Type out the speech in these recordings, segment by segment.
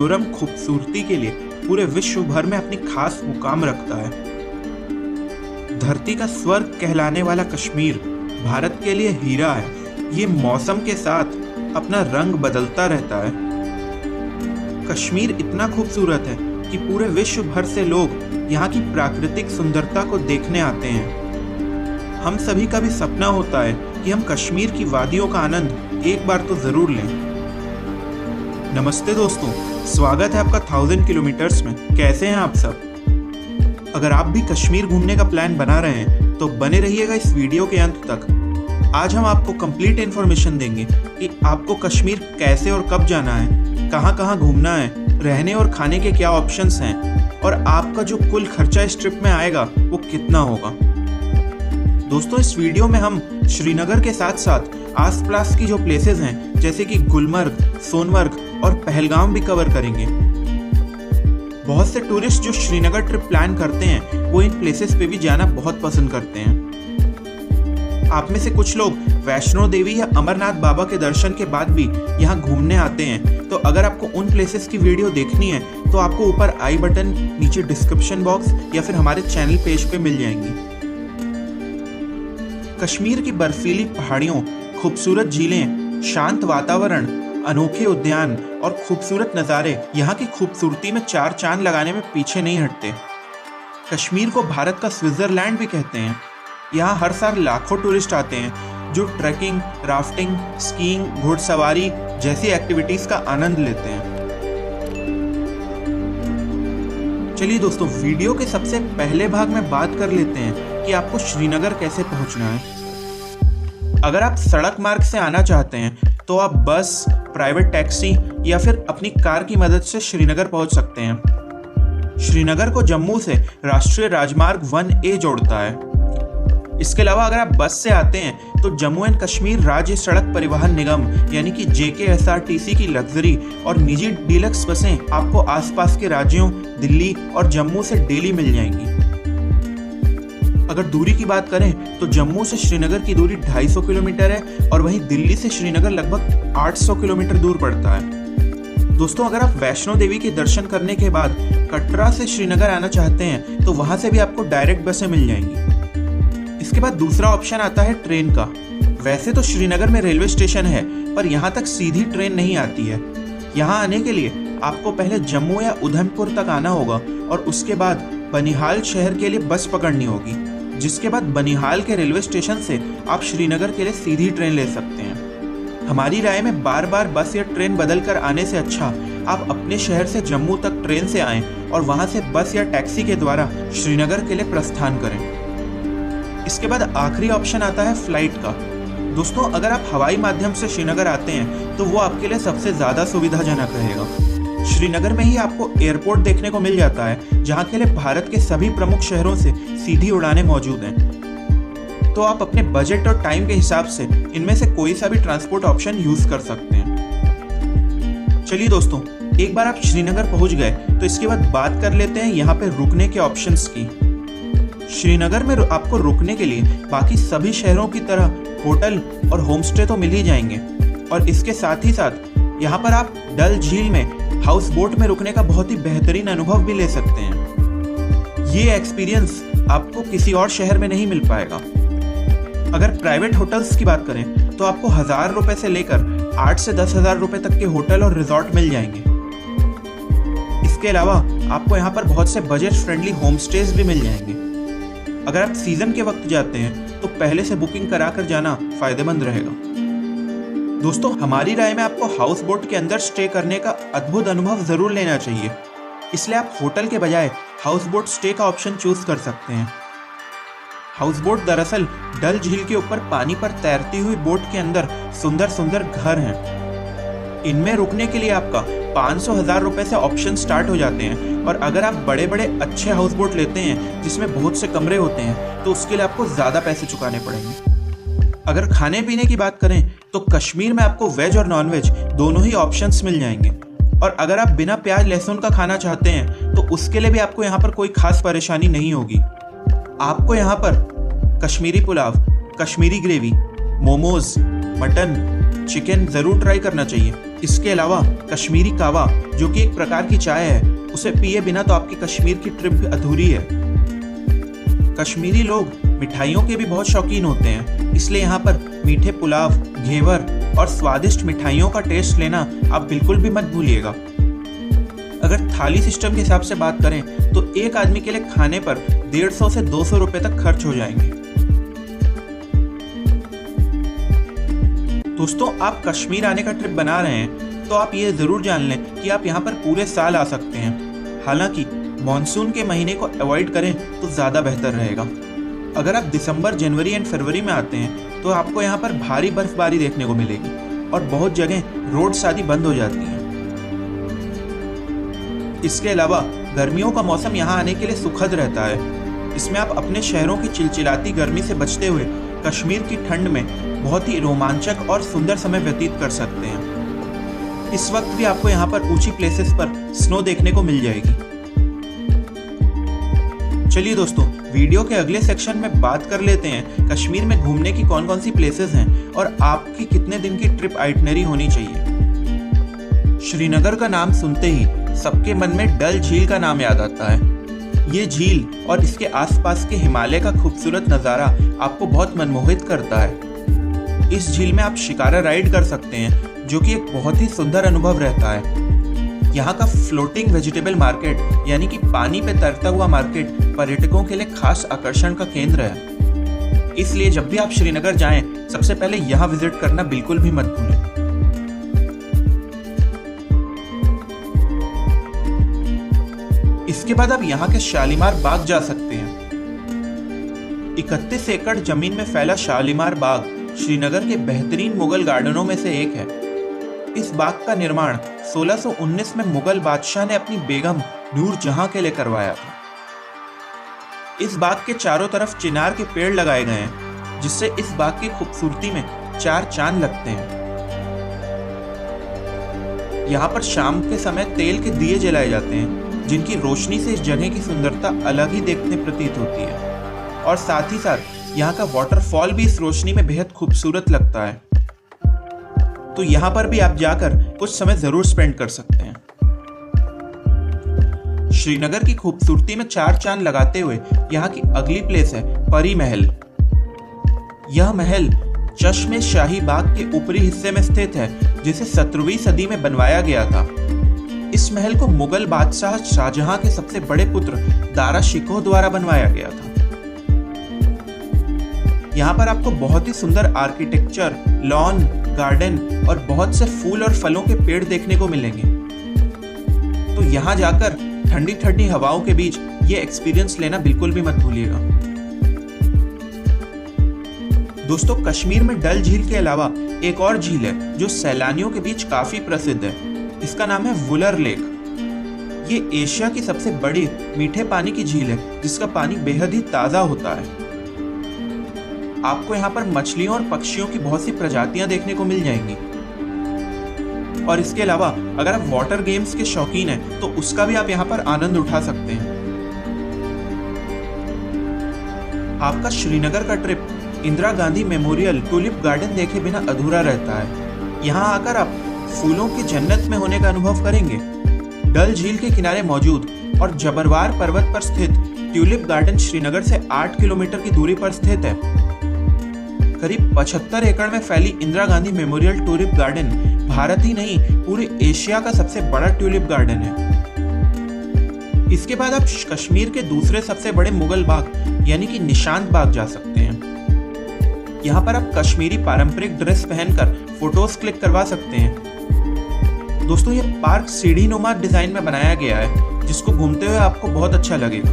मिजोरम खूबसूरती के लिए पूरे विश्व भर में अपनी खास मुकाम रखता है। धरती का स्वर्ग कहलाने वाला कश्मीर भारत के लिए हीरा है। ये मौसम के साथ अपना रंग बदलता रहता है। कश्मीर इतना खूबसूरत है कि पूरे विश्व भर से लोग यहाँ की प्राकृतिक सुंदरता को देखने आते हैं। हम सभी का भी सपना होता है कि हम कश्मीर की वादियों का आनंद एक बार तो जरूर लें। नमस्ते दोस्तों, स्वागत है आपका 1000 किलोमीटर्स में। कैसे हैं आप सब? अगर आप भी कश्मीर घूमने का प्लान बना रहे हैं तो बने रहिएगा इस वीडियो के अंत तक। आज हम आपको कंप्लीट इन्फॉर्मेशन देंगे कि आपको कश्मीर कैसे और कब जाना है, कहाँ कहाँ घूमना है, रहने और खाने के क्या ऑप्शंस हैं और आपका जो कुल खर्चा इस ट्रिप में आएगा वो कितना होगा। दोस्तों, इस वीडियो में हम श्रीनगर के साथ साथ आसपास की जो प्लेसेस हैं जैसे कि गुलमर्ग, सोनमर्ग और पहलगाम भी कवर करेंगे। बहुत से टूरिस्ट जो श्रीनगर ट्रिप प्लान करते हैं वो इन प्लेसेस पे भी जाना बहुत पसंद करते हैं। आप में से कुछ लोग वैष्णो देवी या अमरनाथ बाबा के दर्शन के बाद भी यहाँ घूमने आते हैं। तो अगर आपको उन प्लेसेस की वीडियो देखनी है तो आपको ऊपर आई बटन, नीचे डिस्क्रिप्शन बॉक्स या फिर हमारे चैनल पेज पे मिल जाएंगी। कश्मीर की बर्फीली पहाड़ियों, खूबसूरत झीलें, शांत वातावरण, अनोखे उद्यान और खूबसूरत नज़ारे यहाँ की खूबसूरती में चार चांद लगाने में पीछे नहीं हटते। कश्मीर को भारत का स्विट्जरलैंड भी कहते हैं। यहाँ हर साल लाखों टूरिस्ट आते हैं जो ट्रैकिंग, राफ्टिंग, स्कीइंग, घुड़सवारी जैसी एक्टिविटीज़ का आनंद लेते हैं। चलिए दोस्तों, वीडियो के सबसे पहले भाग में बात कर लेते हैं कि आपको श्रीनगर कैसे पहुंचना है। अगर आप सड़क मार्ग से आना चाहते हैं तो आप बस, प्राइवेट टैक्सी या फिर अपनी कार की मदद से श्रीनगर पहुंच सकते हैं। श्रीनगर को जम्मू से राष्ट्रीय राजमार्ग 1A जोड़ता है। इसके अलावा अगर आप बस से आते हैं तो जम्मू एंड कश्मीर राज्य सड़क परिवहन निगम यानी कि JKSRTC की लग्जरी और निजी डीलक्स बसें आपको आसपास के राज्यों दिल्ली और जम्मू से डेली मिल जाएंगी। अगर दूरी की बात करें तो जम्मू से श्रीनगर की दूरी 250 किलोमीटर है और वहीं दिल्ली से श्रीनगर लगभग 800 किलोमीटर दूर पड़ता है। दोस्तों, अगर आप वैष्णो देवी के दर्शन करने के बाद कटरा से श्रीनगर आना चाहते हैं तो वहां से भी आपको डायरेक्ट बसें मिल जाएंगी। इसके बाद दूसरा ऑप्शन आता है ट्रेन का। वैसे तो श्रीनगर में रेलवे स्टेशन है पर यहाँ तक सीधी ट्रेन नहीं आती है। यहाँ आने के लिए आपको पहले जम्मू या उधमपुर तक आना होगा और उसके बाद बनिहाल शहर के लिए बस पकड़नी होगी, जिसके बाद बनिहाल के रेलवे स्टेशन से आप श्रीनगर के लिए सीधी ट्रेन ले सकते हैं। हमारी राय में बार बार बस या ट्रेन बदल कर आने से अच्छा आप अपने शहर से जम्मू तक ट्रेन से आएं और वहां से बस या टैक्सी के द्वारा श्रीनगर के लिए प्रस्थान करें। इसके बाद आखिरी ऑप्शन आता है फ्लाइट का। दोस्तों, अगर आप हवाई माध्यम से श्रीनगर आते हैं तो वो आपके लिए सबसे ज़्यादा सुविधाजनक रहेगा। श्रीनगर में ही आपको एयरपोर्ट देखने को मिल जाता है जहाँ के लिए भारत के सभी प्रमुख शहरों से सीधी उड़ानें मौजूद हैं। तो आप अपने बजट और टाइम के हिसाब से इनमें से कोई सा भी ट्रांसपोर्ट ऑप्शन यूज कर सकते हैं। चलिए दोस्तों, एक बार आप श्रीनगर पहुंच गए तो इसके बाद बात कर लेते हैं यहाँ पे रुकने के ऑप्शंस की। श्रीनगर में आपको रुकने के लिए बाकी सभी शहरों की तरह होटल और होमस्टे तो मिल ही जाएंगे और इसके साथ ही साथ यहाँ पर आप डल झील में हाउस बोट में रुकने का बहुत ही बेहतरीन अनुभव भी ले सकते हैं। ये एक्सपीरियंस आपको किसी और शहर में नहीं मिल पाएगा। अगर प्राइवेट होटल्स की बात करें तो आपको 1000 रुपए से लेकर 8 से 10,000 रुपए तक के होटल और रिजॉर्ट मिल जाएंगे। इसके अलावा आपको यहाँ पर बहुत से बजट फ्रेंडली होम स्टेज भी मिल जाएंगे। अगर आप सीजन के वक्त जाते हैं तो पहले से बुकिंग करा कर जाना फायदेमंद रहेगा। दोस्तों, हमारी राय में आपको हाउस बोट के अंदर स्टे करने का अद्भुत अनुभव जरूर लेना चाहिए। इसलिए आप होटल के बजाय हाउस बोट स्टे का ऑप्शन चूज कर सकते हैं। हाउस बोट दरअसल डल झील के ऊपर पानी पर तैरती हुई बोट के अंदर सुंदर सुंदर घर हैं। इनमें रुकने के लिए आपका 500,000 रुपए से ऑप्शन स्टार्ट हो जाते हैं और अगर आप बड़े बड़े अच्छे हाउस बोट लेते हैं जिसमें बहुत से कमरे होते हैं तो उसके लिए आपको ज़्यादा पैसे चुकाने पड़ेंगे। अगर खाने पीने की बात करें तो कश्मीर में आपको वेज और नॉन वेज दोनों ही ऑप्शंस मिल जाएंगे और अगर आप बिना प्याज लहसुन का खाना चाहते हैं तो उसके लिए भी आपको यहाँ पर कोई खास परेशानी नहीं होगी। आपको यहाँ पर Kashmiri pulao, Kashmiri gravy, momos, mutton, chicken ज़रूर ट्राई करना चाहिए। इसके अलावा कश्मीरी कावा, जो कि एक प्रकार की चाय है, उसे पिए बिना तो आपकी कश्मीर की ट्रिप अधूरी है। कश्मीरी लोग मिठाइयों के भी बहुत शौकीन होते हैं, इसलिए यहाँ पर मीठे पुलाव, घेवर और स्वादिष्ट मिठाइयों का टेस्ट लेना आप बिल्कुल भी मत भूलिएगा। अगर थाली सिस्टम के हिसाब से बात करें तो एक आदमी के लिए खाने पर 150 से 200 रुपए तक खर्च हो जाएंगे। दोस्तों, आप कश्मीर आने का ट्रिप बना रहे हैं तो आप ये जरूर जान लें कि आप यहाँ पर पूरे साल आ सकते हैं। हालांकि मॉनसून के महीने को अवॉइड करें तो ज़्यादा बेहतर रहेगा। अगर आप दिसंबर, जनवरी एंड फरवरी में आते हैं तो आपको यहाँ पर भारी बर्फबारी देखने को मिलेगी और बहुत जगह रोड्स आदि बंद हो जाती हैं। इसके अलावा गर्मियों का मौसम यहाँ आने के लिए सुखद रहता है। इसमें आप अपने शहरों की चिलचिलाती गर्मी से बचते हुए कश्मीर की ठंड में बहुत ही रोमांचक और सुंदर समय व्यतीत कर सकते हैं। इस वक्त भी आपको यहाँ पर ऊंची प्लेसेस पर स्नो देखने को मिल जाएगी। चलिए दोस्तों, वीडियो के अगले सेक्शन में बात कर लेते हैं कश्मीर में घूमने की कौन कौन सी प्लेसेस हैं और आपकी कितने दिन की ट्रिप आइटनरी होनी चाहिए। श्रीनगर का नाम सुनते ही सबके मन में डल झील का नाम याद आता है। ये झील और इसके आसपास के हिमालय का खूबसूरत नज़ारा आपको बहुत मनमोहित करता है। इस झील में आप शिकारा राइड कर सकते हैं, जो कि एक बहुत ही सुंदर अनुभव रहता है। यहाँ का फ्लोटिंग वेजिटेबल मार्केट यानी कि पानी पे तैरता हुआ मार्केट पर्यटकों के लिए खास आकर्षण का केंद्र है। इसलिए जब भी आप श्रीनगर जाएं, सबसे पहले यहाँ विजिट करना बिल्कुल भी मत भूलें। इसके बाद आप यहाँ के शालीमार बाग जा सकते हैं। 31 एकड़ जमीन में फैला शालीमार बाग श्रीनगर के बेहतरीन मुगल गार्डनों में से एक है। इस बाग का निर्माण 1619 में मुगल बादशाह ने अपनी बेगम नूरजहां के लिए करवाया था। इस बाग के चारों तरफ चिनार के पेड़ लगाए गए हैं, जिससे इस बाग की खूबसूरती में 4 चांद लगते हैं। यहाँ पर शाम के समय तेल के दिए जलाए जाते हैं, जिनकी रोशनी से इस जगह की सुंदरता अलग ही देखने प्रतीत होती है। और साथ ही साथ यहाँ का वाटरफॉल भी इस रोशनी में बेहद खूबसूरत लगता है। तो यहाँ पर भी आप जाकर कुछ समय जरूर स्पेंड कर सकते हैं। श्रीनगर की खूबसूरती में 4 चांद लगाते हुए यहाँ की अगली प्लेस है परी महल। यह महल चश्मे शाही बाग के ऊपरी हिस्से में स्थित है, जिसे 17वीं सदी में बनवाया गया था। इस महल को मुगल बादशाह शाहजहां के सबसे बड़े पुत्र दारा शिकोह द्वारा बनवाया गया था। यहाँ पर आपको बहुत ही सुंदर आर्किटेक्चर, लॉन, गार्डन और बहुत से फूल और फलों के पेड़ देखने को मिलेंगे। तो यहाँ जाकर ठंडी ठंडी हवाओं के बीच ये एक्सपीरियंस लेना बिल्कुल भी मत भूलिएगा। दोस्तों, कश्मीर में डल झील के अलावा एक और झील है जो सैलानियों के बीच काफी प्रसिद्ध है। इसका नाम है वुलर लेक। ये एशिया की सबसे बड़ी मीठे पानी की झील है, जिसका पानी बेहद ही ताजा होता है। आपको यहाँ पर मछलियों और पक्षियों की बहुत सी प्रजातियां देखने को मिल जाएंगी। और इसके अलावा अगर आप वाटर गेम्स के शौकीन हैं, तो उसका भी आप यहाँ पर आनंद उठा सकते हैं। आपका श्रीनगर का trip Indira Gandhi memorial tulip garden देखे बिना अधूरा रहता है। यहाँ आकर आप फूलों की जन्नत में होने का अनुभव करेंगे। डल झील के किनारे मौजूद और जबरवार पर्वत पर स्थित ट्यूलिप गार्डन श्रीनगर से 8 किलोमीटर की दूरी पर स्थित है। करीब 75 एकड़ में फैली Indira Gandhi memorial tulip garden Bharat ही नहीं, पूरे एशिया का सबसे बड़ा ट्यूलिप गार्डन है। इसके बाद आप कश्मीर के दूसरे सबसे बड़े मुगल बाग यानी कि निशांत बाग जा सकते हैं। यहाँ पर आप कश्मीरी पारंपरिक ड्रेस पहनकर फोटोज क्लिक करवा सकते हैं। दोस्तों, ये पार्क सीढ़ी नुमा डिजाइन में बनाया गया है, जिसको घूमते हुए आपको बहुत अच्छा लगेगा।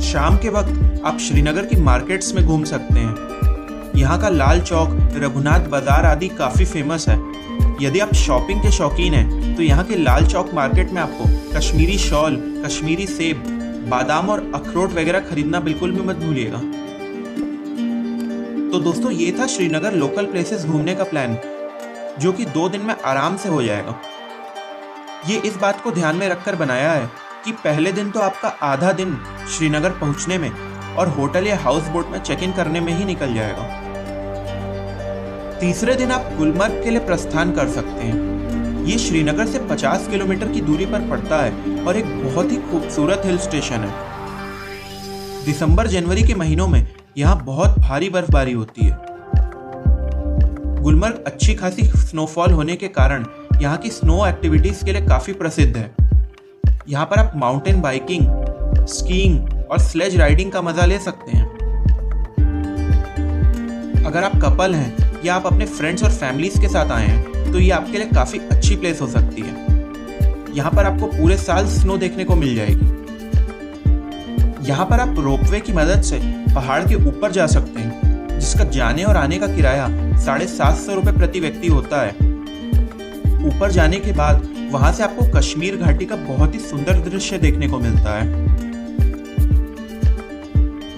शाम के वक्त आप श्रीनगर की मार्केट्स में घूम सकते हैं। यहाँ का लाल चौक, रघुनाथ बाजार आदि काफी फेमस है। यदि आप शॉपिंग के शौकीन हैं, तो यहाँ के लाल चौक मार्केट में आपको कश्मीरी शॉल, कश्मीरी सेब, बादाम और अखरोट वगैरह खरीदना बिल्कुल भी मत भूलिएगा। तो दोस्तों, ये था श्रीनगर लोकल प्लेसेस घूमने का प्लान, जो कि 2 दिन में आराम से हो जाएगा। ये इस बात को ध्यान में रखकर बनाया है कि पहले दिन तो आपका आधा दिन श्रीनगर पहुंचने में और होटल या हाउस बोट में चेक इन करने में ही निकल जाएगा। तीसरे दिन आप गुलमर्ग के लिए प्रस्थान कर सकते हैं। ये श्रीनगर से 50 किलोमीटर की दूरी पर पड़ता है और एक बहुत ही खूबसूरत हिल स्टेशन है। दिसंबर जनवरी के महीनों में यहाँ बहुत भारी बर्फबारी होती है। गुलमर्ग अच्छी खासी स्नोफॉल होने के कारण यहाँ की स्नो एक्टिविटीज के लिए काफी प्रसिद्ध है। यहाँ पर आप माउंटेन बाइकिंग, स्कीइंग और स्लेज राइडिंग का मजा ले सकते हैं। अगर आप कपल हैं या आप अपने फ्रेंड्स और फैमिलीज के साथ आए हैं तो ये आपके लिए काफी अच्छी प्लेस हो सकती है। यहाँ पर आपको पूरे साल स्नो देखने को मिल जाएगी। यहाँ पर आप रोपवे की मदद से पहाड़ के ऊपर जा सकते हैं, जिसका जाने और आने का किराया 750 रुपये प्रति व्यक्ति होता है। ऊपर जाने के बाद वहां से आपको कश्मीर घाटी का बहुत ही सुंदर दृश्य देखने को मिलता है।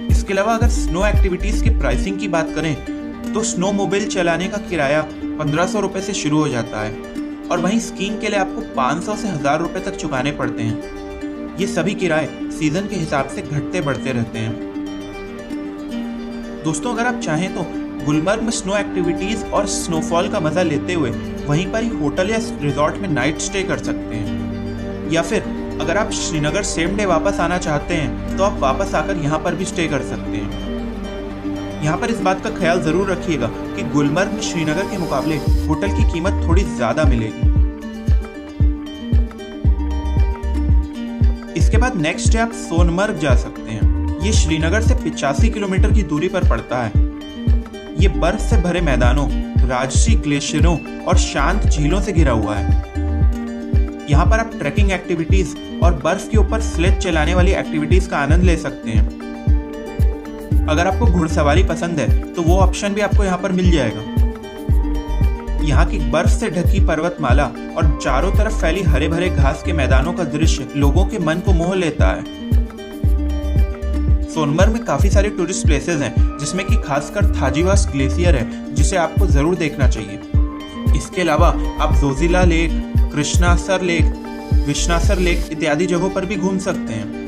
इसके अलावा अगर स्नो एक्टिविटीज की प्राइसिंग की बात करें तो स्नो मोबाइल चलाने का किराया 1500 रुपये से शुरू हो जाता है और वहीं स्कीइंग के लिए आपको 500 से 1000 रुपये तक चुकाने पड़ते हैं। ये सभी किराए सीजन के हिसाब से घटते बढ़ते रहते हैं। दोस्तों, अगर आप चाहें तो गुलमर्ग में स्नो एक्टिविटीज और स्नोफॉल का मजा लेते हुए वहीं पर ही होटल या रिजॉर्ट में नाइट स्टे कर सकते हैं, या फिर अगर आप श्रीनगर सेम डे वापस आना चाहते हैं तो आप वापस आकर यहाँ पर भी स्टे कर सकते हैं। यहाँ पर इस बात का ख्याल जरूर रखिएगा कि गुलमर्ग में श्रीनगर के मुकाबले होटल की कीमत थोड़ी ज्यादा मिलेगी। इसके बाद नेक्स्ट डे आप सोनमर्ग जा सकते हैं। ये श्रीनगर से 85 किलोमीटर की दूरी पर पड़ता है। ये बर्फ से भरे मैदानों, राजसी ग्लेशियरों और शांत झीलों से घिरा हुआ है। यहाँ पर आप ट्रैकिंग एक्टिविटीज और बर्फ के ऊपर स्लेज चलाने वाली एक्टिविटीज का आनंद ले सकते हैं। अगर आपको घुड़सवारी पसंद है तो वो ऑप्शन भी आपको यहाँ पर मिल जाएगा। यहाँ की बर्फ से ढकी पर्वतमाला और चारों तरफ फैली हरे भरे घास के मैदानों का दृश्य लोगों के मन को मोह लेता है। सोनमर्ग में काफी सारे टूरिस्ट प्लेसेस हैं, जिसमें कि खासकर थाजीवास ग्लेशियर है, जिसे आपको जरूर देखना चाहिए। इसके अलावा आप जोजिला लेक, कृष्णासर लेक, विश्नासर लेक इत्यादि जगहों पर भी घूम सकते हैं।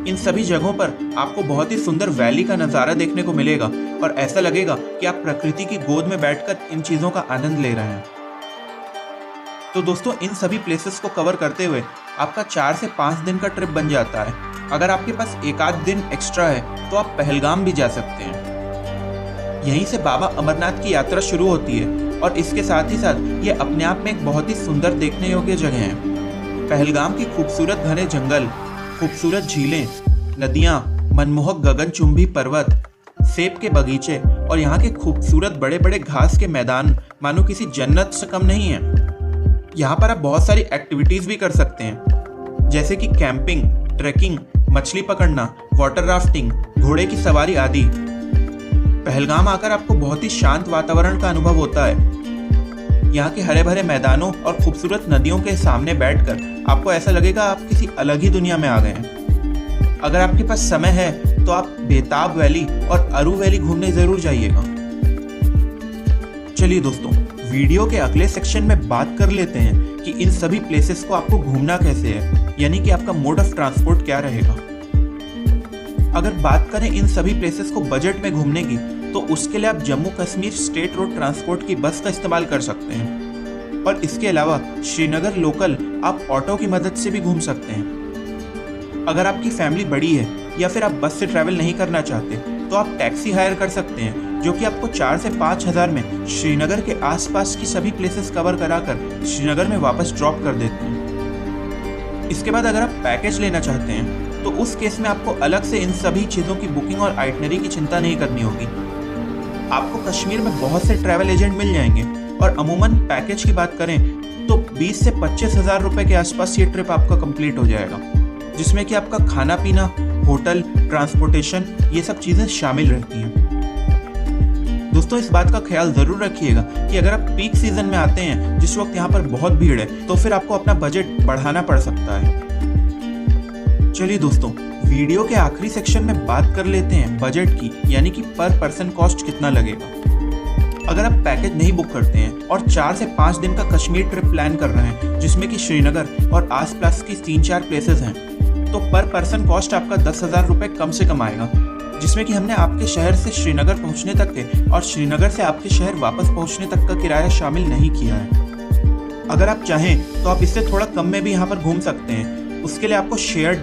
इन सभी जगहों पर आपको बहुत ही सुंदर वैली का नज़ारा देखने को मिलेगा और ऐसा लगेगा कि आप प्रकृति की गोद में बैठकर इन चीज़ों का आनंद ले रहे हैं। तो दोस्तों, इन सभी प्लेसेस को कवर करते हुए आपका 4 से 5 दिन का ट्रिप बन जाता है। अगर आपके पास एक आध दिन एक्स्ट्रा है तो आप पहलगाम भी जा सकते हैं। यहीं से बाबा अमरनाथ की यात्रा शुरू होती है और इसके साथ ही साथ ये अपने आप में एक बहुत ही सुंदर देखने योग्य जगह है। पहलगाम की खूबसूरत घने जंगल, खूबसूरत झीलें, नदियाँ, मनमोहक गगनचुंबी पर्वत, सेब के बगीचे और यहाँ के खूबसूरत बड़े बड़े घास के मैदान मानो किसी जन्नत से कम नहीं है। यहाँ पर आप बहुत सारी एक्टिविटीज भी कर सकते हैं, जैसे कि कैंपिंग, ट्रैकिंग, मछली पकड़ना, वाटर राफ्टिंग, घोड़े की सवारी आदि। पहलगाम आकर आपको बहुत ही शांत वातावरण का अनुभव होता है। यहाँ के हरे भरे मैदानों और खूबसूरत नदियों के सामने बैठकर आपको ऐसा लगेगा आप किसी अलग ही दुनिया में आ गए हैं। अगर आपके पास समय है तो आप बेताब वैली और अरू वैली घूमने जरूर जाइएगा। चलिए दोस्तों, वीडियो के अगले सेक्शन में बात कर लेते हैं कि इन सभी प्लेसेस को आपको घूमना कैसे है, यानी कि आपका मोड ऑफ ट्रांसपोर्ट क्या रहेगा। अगर बात करें इन सभी प्लेसेस को बजट में घूमने की, तो उसके लिए आप Jammu Kashmir state road transport की बस का इस्तेमाल कर सकते हैं और इसके अलावा श्रीनगर लोकल आप ऑटो की मदद से भी घूम सकते हैं। अगर आपकी फैमिली बड़ी है या फिर आप बस से ट्रैवल नहीं करना चाहते तो आप टैक्सी हायर कर सकते हैं, जो कि आपको 4 से 5 हज़ार में श्रीनगर के आसपास की सभी प्लेसेस कवर कराकर श्रीनगर में वापस ड्रॉप कर देते हैं। इसके बाद अगर आप पैकेज लेना चाहते हैं तो उस केस में आपको अलग से इन सभी चीज़ों की बुकिंग और आइटनरी की चिंता नहीं करनी होगी। आपको कश्मीर में बहुत से ट्रैवल एजेंट मिल जाएंगे और अमूमन पैकेज की बात करें तो 20 से 25 हज़ार रुपये के आसपास ये ट्रिप आपका कंप्लीट हो जाएगा, जिसमें कि आपका खाना पीना, होटल, ट्रांसपोर्टेशन ये सब चीज़ें शामिल रहती हैं। दोस्तों, इस बात का ख्याल जरूर रखिएगा कि अगर आप पीक सीजन में आते हैं, जिस वक्त यहाँ पर बहुत भीड़ है, तो फिर आपको अपना बजट बढ़ाना पड़ सकता है। चलिए दोस्तों, वीडियो के आखिरी सेक्शन में बात कर लेते हैं बजट की, यानी कि पर पर्सन कॉस्ट कितना लगेगा। अगर आप पैकेज नहीं बुक करते हैं और 4 से 5 दिन का कश्मीर ट्रिप प्लान कर रहे हैं, जिसमें कि श्रीनगर और आसपास की 3-4 प्लेसेस हैं, तो पर पर्सन कॉस्ट आपका 10,000 रुपये कम से कम आएगा, जिसमें कि हमने आपके शहर से श्रीनगर पहुंचने तक के और श्रीनगर से आपके शहर वापस पहुंचने तक का किराया शामिल नहीं किया है। अगर आप चाहें तो आप इससे थोड़ा कम में भी यहाँ पर घूम सकते हैं। उसके लिए आपको शेयर्ड